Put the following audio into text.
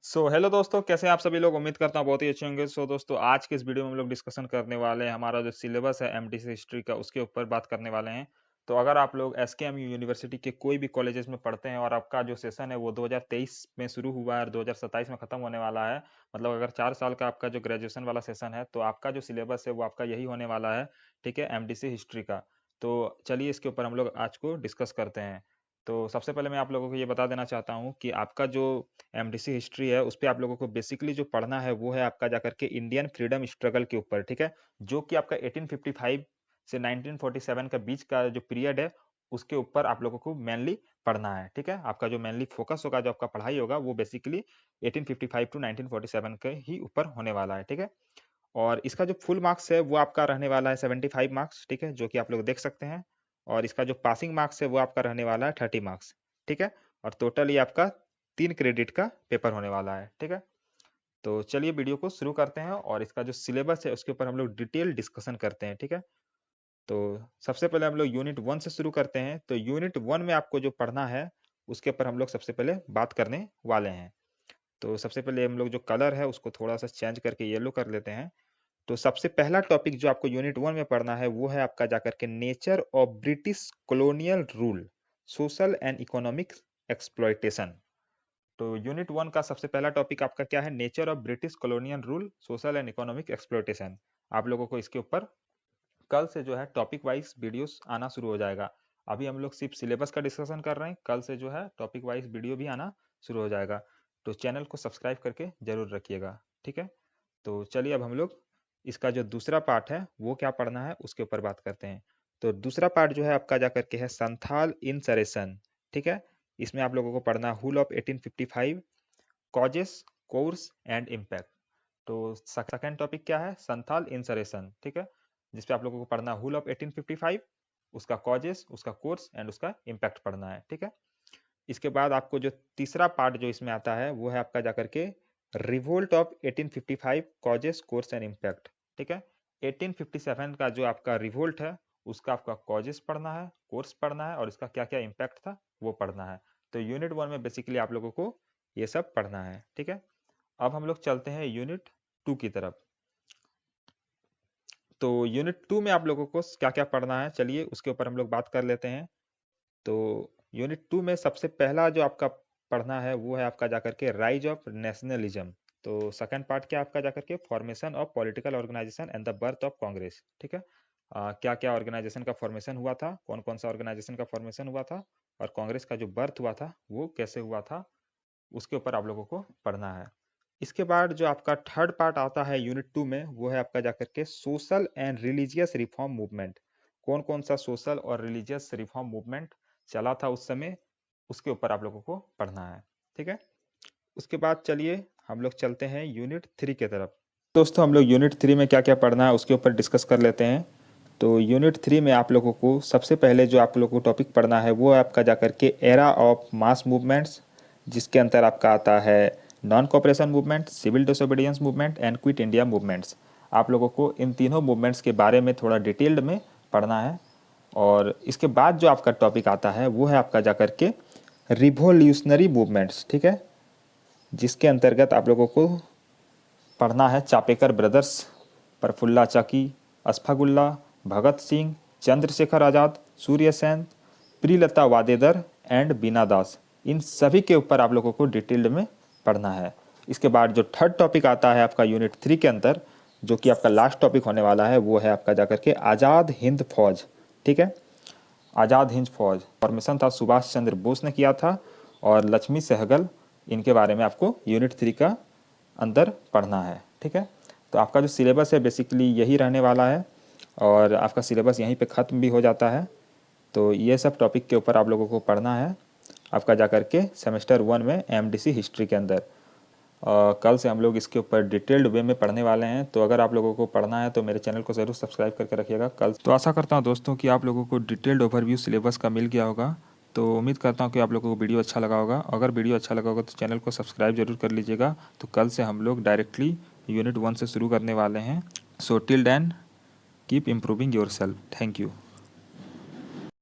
Hello दोस्तों, कैसे हैं आप सभी लोग? उम्मीद करता हूँ बहुत ही अच्छे होंगे। दोस्तों, आज के इस वीडियो में हम लोग डिस्कशन करने वाले हैं हमारा जो सिलेबस है एमडीसी हिस्ट्री का, उसके ऊपर बात करने वाले हैं। तो अगर आप लोग एसकेएमयू यूनिवर्सिटी के कोई भी कॉलेजेस में पढ़ते हैं और आपका जो सेशन है वो 2023 में शुरू हुआ है और 2027 में खत्म होने वाला है, मतलब अगर 4 साल का आपका जो ग्रेजुएशन वाला सेशन है, तो आपका जो सिलेबस है वो आपका यही होने वाला है, ठीक है, एमडीसी हिस्ट्री का। तो चलिए इसके ऊपर हम लोग आज को डिस्कस करते हैं। तो सबसे पहले मैं आप लोगों को ये बता देना चाहता हूँ कि आपका जो एमडीसी हिस्ट्री है उस पे आप लोगों को बेसिकली जो पढ़ना है वो है आपका जाकर के इंडियन फ्रीडम स्ट्रगल के ऊपर, ठीक है, जो कि आपका 1855 से 1947 का बीच का जो पीरियड है उसके ऊपर आप लोगों को मेनली पढ़ना है, ठीक है। आपका जो मेनली फोकस होगा, जो आपका पढ़ाई होगा वो बेसिकली 1855 टू 1947 के ही ऊपर होने वाला है, ठीक है। और इसका जो फुल मार्क्स है वो आपका रहने वाला है 75 मार्क्स, ठीक है, जो कि आप लोग देख सकते हैं। और इसका जो पासिंग मार्क्स है वो आपका रहने वाला है 30 मार्क्स, ठीक है। और टोटल ये आपका 3 क्रेडिट का पेपर होने वाला है, ठीक है। तो चलिए वीडियो को शुरू करते हैं और इसका जो सिलेबस है उसके ऊपर हम लोग डिटेल डिस्कशन करते हैं, ठीक है। तो सबसे पहले हम लोग यूनिट 1 से शुरू करते हैं। तो यूनिट 1 में आपको जो पढ़ना है उसके ऊपर हम लोग सबसे पहले बात करने वाले हैं। तो सबसे पहले हम लोग जो कलर है उसको थोड़ा सा चेंज करके येलो कर लेते हैं। तो सबसे पहला टॉपिक जो आपको यूनिट 1 में पढ़ना है वो है आपका जाकर के nature of British colonial rule, social and economic exploitation. तो यूनिट 1 का सबसे पहला टॉपिक आपका क्या है? Nature of British colonial rule, social and economic exploitation. आप लोगों को इसके ऊपर कल से जो है टॉपिक वाइज वीडियोस आना शुरू हो जाएगा। अभी हम लोग सिर्फ सिलेबस का डिस्कशन कर रहे हैं, कल से जो है टॉपिक वाइज वीडियो भी आना शुरू हो जाएगा। तो चैनल को सब्सक्राइब करके जरूर रखिएगा, ठीक है। तो चलिए अब हम लोग इसका जो दूसरा पार्ट है वो क्या पढ़ना है उसके ऊपर बात करते हैं। तो दूसरा पार्ट जो है आपका जाकर के है संथाल इंसरेशन, ठीक है। इसमें आप लोगों को पढ़ना Hul of 1855, causes, course and impact. तो सेकंड टॉपिक क्या है? संथाल इंसरेशन, ठीक है, जिसपे आप लोगों को पढ़ना हुल ऑफ 1855, उसका कॉजेस, उसका कोर्स एंड उसका इम्पैक्ट पढ़ना है, ठीक है। इसके बाद आपको जो तीसरा पार्ट जो इसमें आता है वो है आपका जाकर के revolt of 1855, causes, course and impact, ठीक है। 1857 का जो आपका रिवोल्ट है उसका आपका कॉजेस पढ़ना है, कोर्स पढ़ना है और इसका क्या क्या इम्पैक्ट था वो पढ़ना है। तो यूनिट 1 में बेसिकली आप लोगों को ये सब पढ़ना है, ठीक है। अब हम लोग चलते हैं यूनिट 2 की तरफ। तो यूनिट 2 में आप लोगों को क्या क्या पढ़ना है, चलिए उसके ऊपर हम लोग बात कर लेते हैं। तो यूनिट 2 में सबसे पहला जो आपका पढ़ना है वो है आपका जाकर के राइज ऑफ नेशनलिज्म। तो सेकंड पार्ट क्या आपका जाकर के formation of political organisation and the birth of Congress, ठीक है। क्या क्या ऑर्गेनाइजेशन का फॉर्मेशन हुआ था, कौन कौन सा ऑर्गेनाइजेशन का फॉर्मेशन हुआ था और कांग्रेस का जो बर्थ हुआ था वो कैसे हुआ था, उसके ऊपर आप लोगों को पढ़ना है। इसके बाद जो आपका थर्ड पार्ट आता है यूनिट 2 में वो है आपका जाकर के social and religious reform movement. कौन कौन सा सोशल और रिलीजियस रिफॉर्म मूवमेंट चला था उस समय, उसके ऊपर आप लोगों को पढ़ना है, ठीक है। उसके बाद चलिए हम लोग चलते हैं यूनिट 3 की तरफ। दोस्तों, हम लोग यूनिट 3 में क्या क्या पढ़ना है उसके ऊपर डिस्कस कर लेते हैं। तो यूनिट 3 में आप लोगों को सबसे पहले जो आप लोगों को टॉपिक पढ़ना है वो है आपका जाकर के एरा ऑफ मास मूवमेंट्स, जिसके अंदर आपका आता है non cooperation movement, civil disobedience movement and quit India movements. आप लोगों को इन तीनों मूवमेंट्स के बारे में थोड़ा डिटेल्ड में पढ़ना है। और इसके बाद जो आपका टॉपिक आता है वो है आपका जाकर के रिवोल्यूशनरी मूवमेंट्स, ठीक है, जिसके अंतर्गत आप लोगों को पढ़ना है चापेकर ब्रदर्स, प्रफुल्ला चाकी, अशफाकुल्ला, भगत सिंह, चंद्रशेखर आज़ाद, सूर्य सेन, प्रियलता वादेदार एंड बीना दास। इन सभी के ऊपर आप लोगों को डिटेल्ड में पढ़ना है। इसके बाद जो थर्ड टॉपिक आता है आपका यूनिट 3 के अंदर, जो कि आपका लास्ट टॉपिक होने वाला है, वो है आपका जाकर के आज़ाद हिंद फौज, ठीक है। आज़ाद हिंद फौज फॉर्मेशन था सुभाष चंद्र बोस ने किया था और लक्ष्मी सहगल, इनके बारे में आपको यूनिट 3 का अंदर पढ़ना है, ठीक है। तो आपका जो सिलेबस है बेसिकली यही रहने वाला है और आपका सिलेबस यहीं पे ख़त्म भी हो जाता है। तो ये सब टॉपिक के ऊपर आप लोगों को पढ़ना है आपका जाकर के सेमेस्टर 1 में एमडीसी हिस्ट्री के अंदर। कल से हम लोग इसके ऊपर डिटेल्ड वे में पढ़ने वाले हैं। तो अगर आप लोगों को पढ़ना है तो मेरे चैनल को ज़रूर सब्सक्राइब करके रखिएगा। कल तो आशा करता हूँ दोस्तों कि आप लोगों को डिटेल्ड ओवरव्यू सिलेबस का मिल गया होगा। तो उम्मीद करता हूँ कि आप लोगों को वीडियो अच्छा लगा होगा। अगर वीडियो अच्छा लगा होगा तो चैनल को सब्सक्राइब जरूर कर लीजिएगा। तो कल से हम लोग डायरेक्टली यूनिट 1 से शुरू करने वाले हैं। So till then keep improving yourself. Thank you.